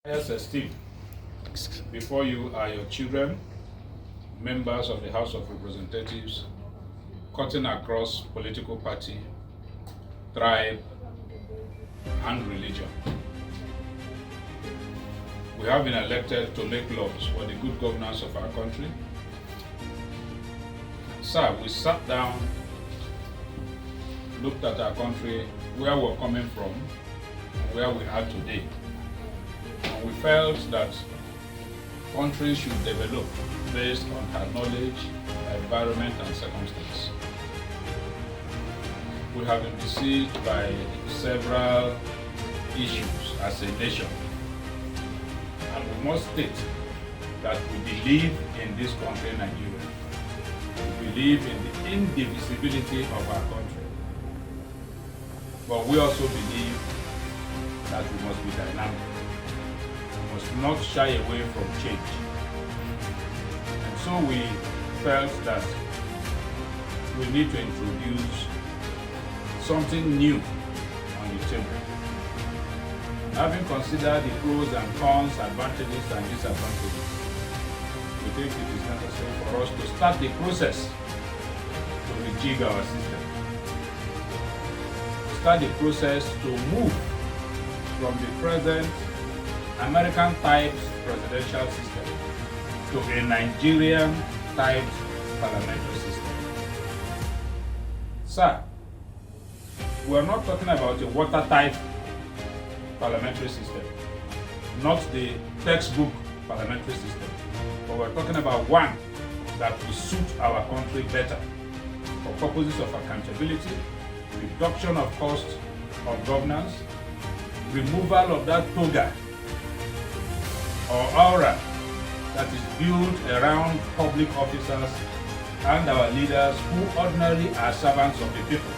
Highest esteem before you are your children, members of the House of Representatives, cutting across political party, tribe, and religion. We have been elected to make laws for the good governance of our country. Sir, we sat down, looked at our country, where we're coming from, and where we are today. And we felt that countries should develop based on her knowledge, environment, and circumstance. We have been besieged by several issues as a nation. And we must state that we believe in this country, Nigeria. We believe in the indivisibility of our country. But we also believe that we must be dynamic. We must not shy away from change. And so we felt that we need to introduce something new on the table. Having considered the pros and cons, advantages and disadvantages, we think it is necessary for us to start the process to rejig our system. Start the process to move from the present American-type presidential system to a Nigerian-type parliamentary system. Sir, we are not talking about a watertight parliamentary system, not the textbook parliamentary system, but we're talking about one that will suit our country better for purposes of accountability, reduction of cost of governance, removal of that toga or aura that is built around public officers and our leaders who ordinarily are servants of the people.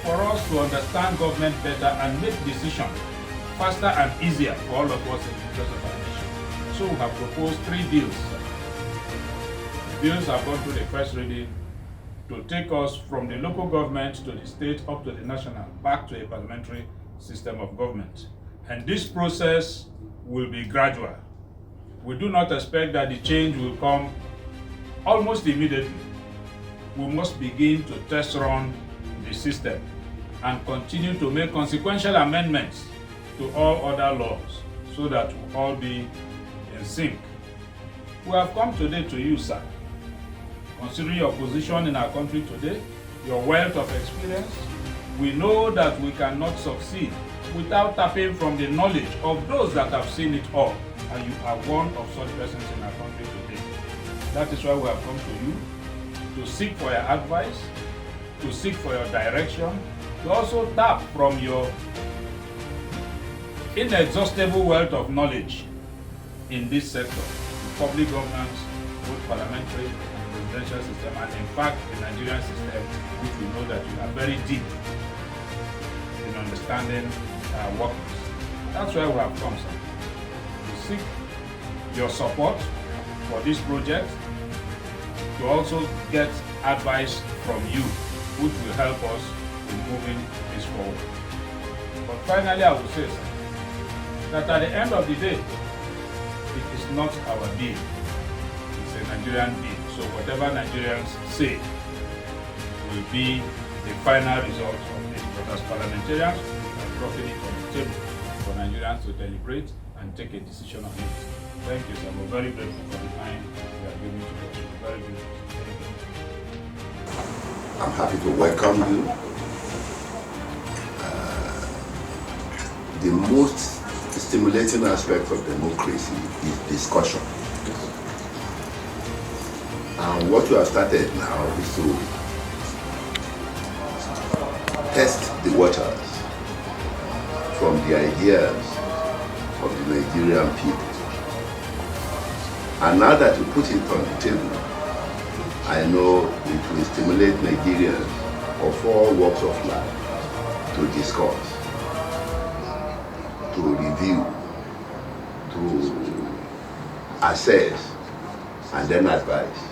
For us to understand government better and make decisions faster and easier for all of us in the interest of our nation. So we have proposed 3 bills. The bills have gone through the first reading to take us from the local government to the state up to the national, back to a parliamentary system of government. And this process will be gradual. We do not expect that the change will come almost immediately. We must begin to test run the system and continue to make consequential amendments to all other laws so that we'll all be in sync. We have come today to you, sir. Considering your position in our country today, your wealth of experience, we know that we cannot succeed without tapping from the knowledge of those that have seen it all, and you are one of such persons in our country today. That is why we have come to you, to seek for your advice, to seek for your direction, to also tap from your inexhaustible wealth of knowledge in this sector, public governance, both parliamentary and presidential system, and in fact the Nigerian system, which we know that you are very deep in understanding workings. That's why we have come, sir. To seek your support for this project, to also get advice from you, which will help us in moving this forward. But finally, I will say, sir, that at the end of the day, it is not our bill. It's a Nigerian bill. So whatever Nigerians say will be the final result of this. But as parliamentarians, we are dropping it on the table for Nigerians to deliberate and take a decision on it. Thank you, sir. We're very grateful for the time you are giving to us. We're very grateful. I'm happy to welcome you. The most stimulating aspect of democracy is discussion. And what you have started now is to test the waters from the ideas of the Nigerian people. And now that you put it on the table, I know it will stimulate Nigerians of all walks of life to discuss, to review, to assess, and then advise.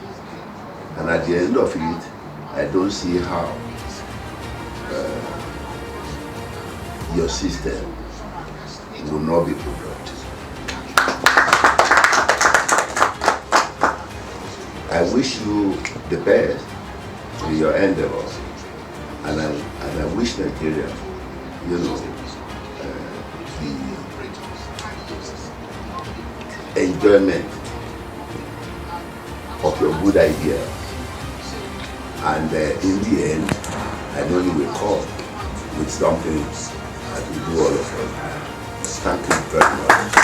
And at the end of it, I don't see how your system will not be productive. I wish you the best in your endeavors, and I wish Nigeria, you know, the enjoyment of your good ideas. And in the end, I know you will come with something that will do all of us. Thank you very much.